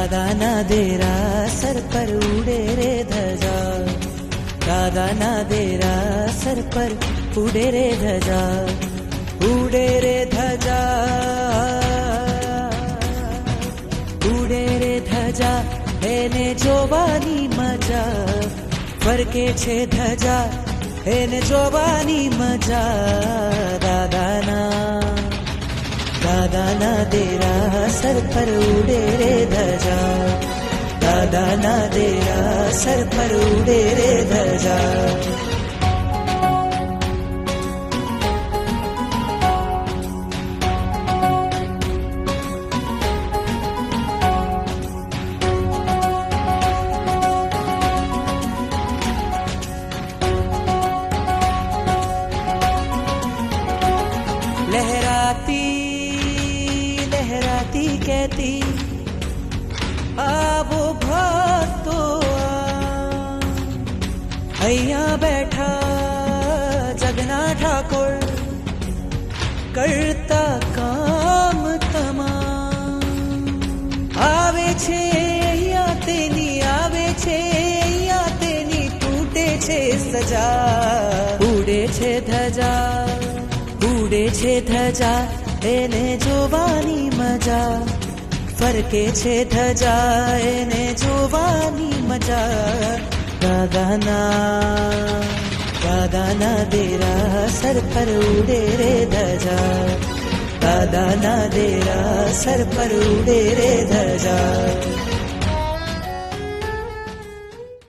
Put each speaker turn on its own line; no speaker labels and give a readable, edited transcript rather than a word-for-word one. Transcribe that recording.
દાદાના દેરા સર પર ઉડે રે ધજા, દાદાના દેરા સર પર ઉડે રે ધજા, ઉડે રે ધજા, ઉડે રે ધજા, એને જોવાની મજા, ફરકે છે ધજા, એને જોવાની મજા. દાદાના દેરા સર પર ઉડે રે ધજા, દાદાના દેરા સર પર ઉડે રે ધજા. लहराती कहती आवो भक्तो અહીંયા બેઠા જગના ઠાકોર કરતા કામ તમામ, આવે છે અહીંયા તેની, આવે છે અહીંયા તેની, તૂટે છે સજા. ઉડે છે ધજા, ઉડે છે ધજા, એને જોવાની મજા, ફરકે છે ધજા, એને જોવાની મજા. દાદાના દેરા સર પર ઉડે રે ધજા, દાદાના દેરા સર પર ઉડે રે ધજા.